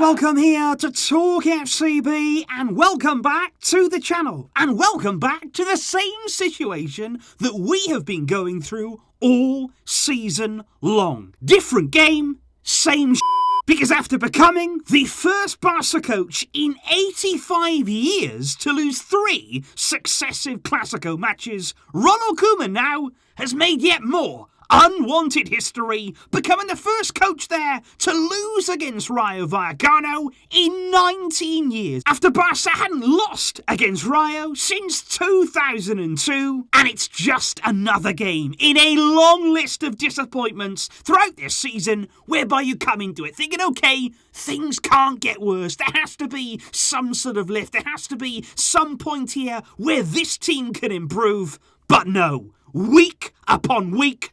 Welcome here to TalkFCB and welcome back to the channel and welcome back to the same situation that we have been going through all season long. Different game, same because after becoming the first Barça coach in 85 years to lose 3 successive Clásico matches, Ronald Koeman now has made yet more unwanted history, becoming the first coach there to lose against Rayo Vallecano in 19 years, after Barça hadn't lost against Rayo since 2002, and it's just another game in a long list of disappointments throughout this season, whereby you come into it thinking, okay, things can't get worse, there has to be some sort of lift, there has to be some point here where this team can improve, but no, week upon week,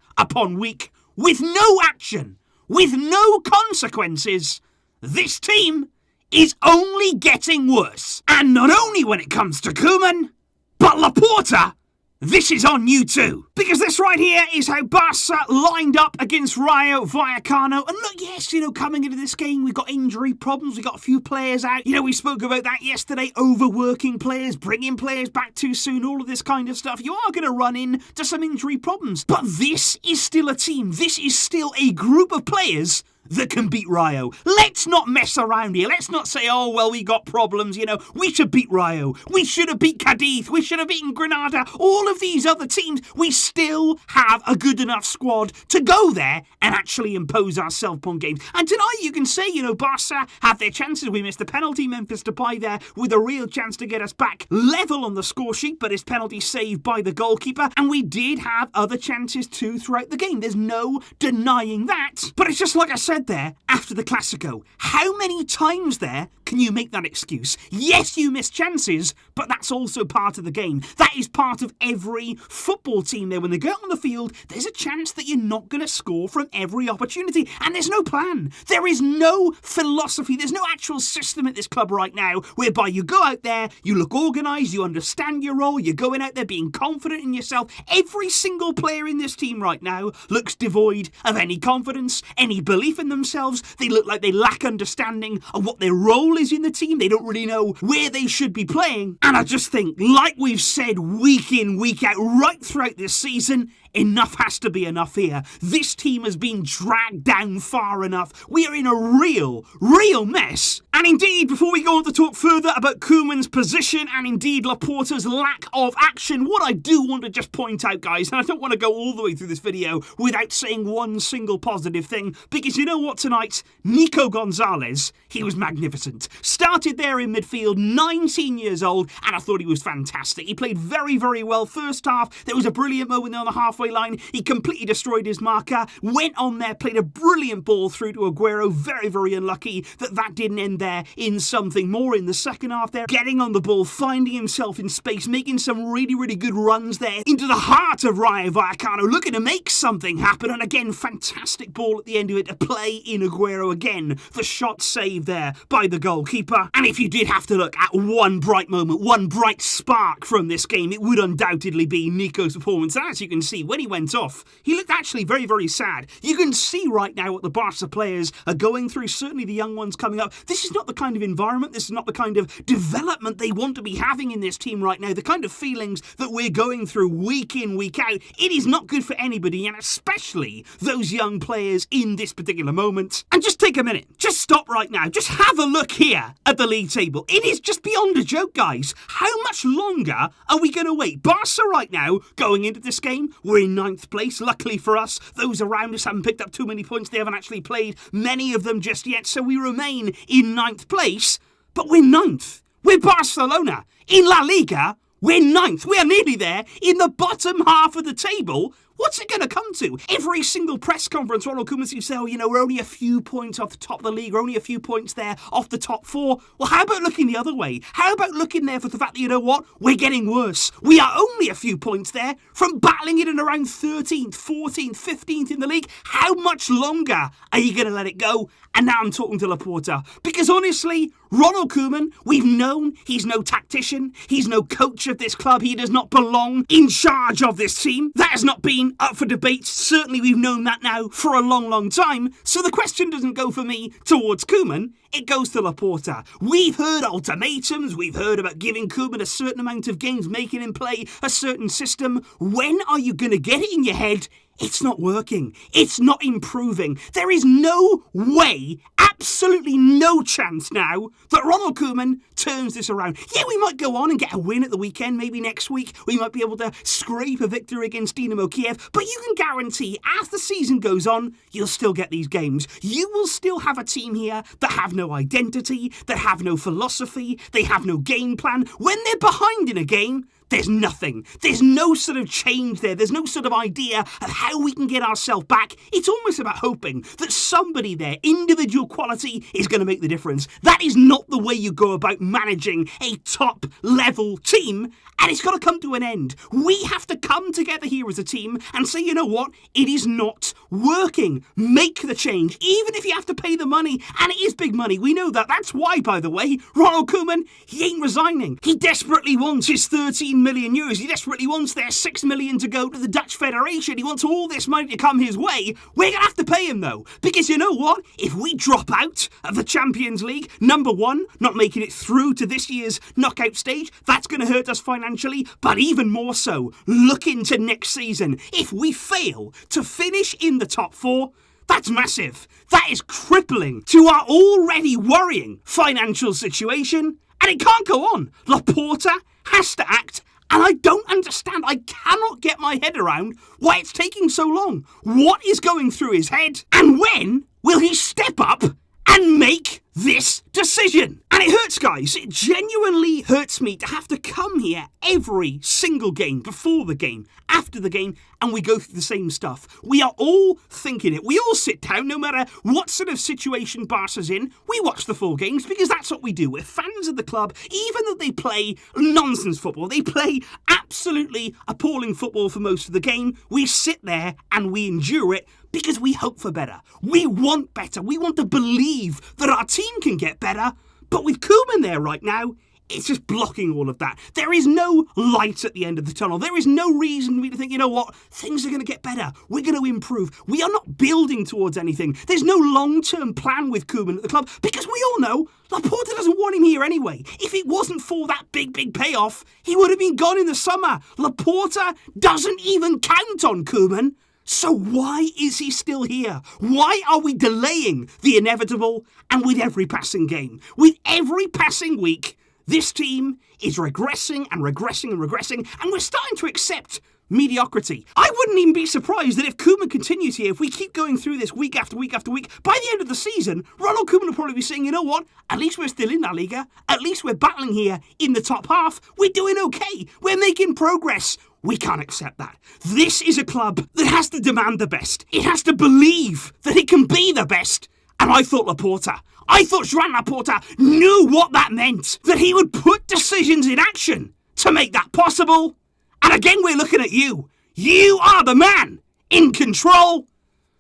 with no action, with no consequences, this team is only getting worse. And not only when it comes to Koeman, but Laporta, this is on you too. Because this right here is how Barça lined up against Rayo Vallecano. And look, yes, coming into this game, we've got injury problems. We've got a few players out. We spoke about that yesterday. Overworking players, bringing players back too soon, all of this kind of stuff. You are going to run into some injury problems. But this is still a team. This is still a group of players that can beat Rayo. Let's not mess around here. Let's not say, oh, well, we got problems, we should beat Rayo. We should have beat Cadiz. We should have beaten Granada. All of these other teams, we still have a good enough squad to go there and actually impose ourselves upon games. And tonight you can say, Barça had their chances. We missed the penalty. Memphis Depay there with a real chance to get us back level on the score sheet, but his penalty saved by the goalkeeper. And we did have other chances too throughout the game. There's no denying that. But it's just like I said there after the Clásico. How many times there can you make that excuse? Yes, you miss chances, but that's also part of the game. That is part of every football team there. When they go out on the field, there's a chance that you're not going to score from every opportunity. And there's no plan. There is no philosophy. There's no actual system at this club right now whereby you go out there, you look organised, you understand your role, you're going out there being confident in yourself. Every single player in this team right now looks devoid of any confidence, any belief in themselves. They look like they lack understanding of what their role is in the team. They don't really know where they should be playing. And I just think, like we've said week in, week out, right throughout this season, enough has to be enough here. This team has been dragged down far enough. We are in a real mess. And indeed, before we go on to talk further about Koeman's position and indeed Laporta's lack of action, what I do want to just point out, guys, and I don't want to go all the way through this video without saying one single positive thing, because you know what tonight? Nico Gonzalez, he was magnificent. Started there in midfield, 19 years old, and I thought he was fantastic. He played very, very well first half. There was a brilliant moment there on the halfway line. He completely destroyed his marker, went on there, played a brilliant ball through to Agüero. Very, very unlucky that didn't end there in something more in the second half there. Getting on the ball, finding himself in space, making some really, really good runs there into the heart of Rayo Vallecano, looking to make something happen. And again, fantastic ball at the end of it to play in Agüero again. The shot saved there by the goalkeeper. And if you did have to look at one bright moment, one bright spark from this game, it would undoubtedly be Nico's performance. And as you can see, when he went off, he looked actually very, very sad. You can see right now what the Barca players are going through, certainly the young ones coming up. This is not the kind of environment, this is not the kind of development they want to be having in this team right now. The kind of feelings that we're going through week in, week out, it is not good for anybody, and especially those young players in this particular moment. And just take a minute, just stop right now, just have a look here at the league table. It is just beyond a joke, guys. How much longer are we going to wait? Barca right now, going into this game, we're in 9th place. Luckily for us, those around us haven't picked up too many points. They haven't actually played many of them just yet, so we remain in 9th place. But we're 9th. We're Barcelona. In La Liga, we're 9th. We are nearly there in the bottom half of the table. What's it going to come to? Every single press conference, Ronald Koeman seems to say, we're only a few points off the top of the league. We're only a few points there off the top 4. Well, how about looking the other way? How about looking there for the fact that, you know what? We're getting worse. We are only a few points there from battling it in around 13th, 14th, 15th in the league. How much longer are you going to let it go? And now I'm talking to Laporta. Because honestly, Ronald Koeman, we've known he's no tactician. He's no coach of this club. He does not belong in charge of this team. That has not been up for debate. Certainly we've known that now for a long, long time. So the question doesn't go for me towards Koeman. it goes to Laporta. We've heard ultimatums, we've heard about giving Koeman a certain amount of games, making him play a certain system. When are you going to get it in your head? It's not working. It's not improving. There is no way, absolutely no chance now, that Ronald Koeman turns this around. Yeah, we might go on and get a win at the weekend. Maybe next week we might be able to scrape a victory against Dynamo Kiev. But you can guarantee as the season goes on, you'll still get these games. You will still have a team here that have no identity, that have no philosophy, they have no game plan. When they're behind in a game, there's nothing. There's no sort of change there. There's no sort of idea of how we can get ourselves back. It's almost about hoping that somebody there, individual quality, is going to make the difference. That is not the way you go about managing a top-level team, and it's got to come to an end. We have to come together here as a team and say, you know what? It is not working. Make the change, even if you have to pay the money, and it is big money. We know that. That's why, by the way, Ronald Koeman, he ain't resigning. He desperately wants his 13 million euros. He desperately wants their 6 million to go to the Dutch Federation. He wants all this money to come his way. We're going to have to pay him, though, because you know what? If we drop out of the Champions League, number one, not making it through to this year's knockout stage, that's going to hurt us financially, but even more so, look into next season. If we fail to finish in the top four, that's massive. That is crippling to our already worrying financial situation, and it can't go on. Laporta has to act, and I don't understand. I cannot get my head around why it's taking so long. What is going through his head? And when will he step up and make this decision? And it hurts, guys. It genuinely hurts me to have to come here every single game, before the game, after the game, and we go through the same stuff. We are all thinking it. We all sit down, no matter what sort of situation Barca's in. We watch the full games because that's what we do. We're fans of the club, even though they play nonsense football. They play absolutely appalling football for most of the game. We sit there and we endure it because we hope for better. We want better. We want to believe that our team can get better. But with Koeman there right now, it's just blocking all of that. There is no light at the end of the tunnel. There is no reason for me to think, you know what, things are going to get better. We're going to improve. We are not building towards anything. There's no long-term plan with Koeman at the club because we all know Laporta doesn't want him here anyway. If it wasn't for that big payoff, he would have been gone in the summer. Laporta doesn't even count on Koeman. So why is he still here? Why are we delaying the inevitable? And with every passing game, with every passing week, this team is regressing and regressing and regressing, and we're starting to accept mediocrity. I wouldn't even be surprised that if Koeman continues here, if we keep going through this week after week after week, by the end of the season, Ronald Koeman will probably be saying, you know what, at least we're still in La Liga, at least we're battling here in the top half, we're doing okay, we're making progress. We can't accept that. This is a club that has to demand the best. It has to believe that it can be the best. And I thought Joan Laporta knew what that meant, that he would put decisions in action to make that possible. And again, we're looking at you. You are the man in control.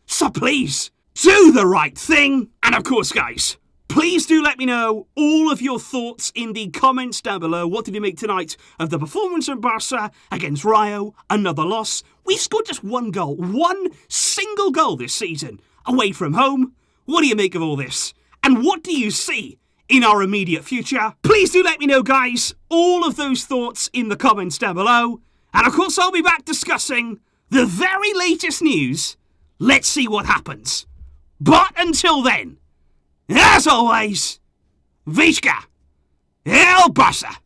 So please, do the right thing. And of course, guys, please do let me know all of your thoughts in the comments down below. What did you make tonight of the performance of Barca against Rayo? Another loss. We scored just one goal, one single goal this season, away from home. What do you make of all this? And what do you see in our immediate future? Please do let me know, guys, all of those thoughts in the comments down below. And of course, I'll be back discussing the very latest news. Let's see what happens. But until then, as always, Visca El Barça.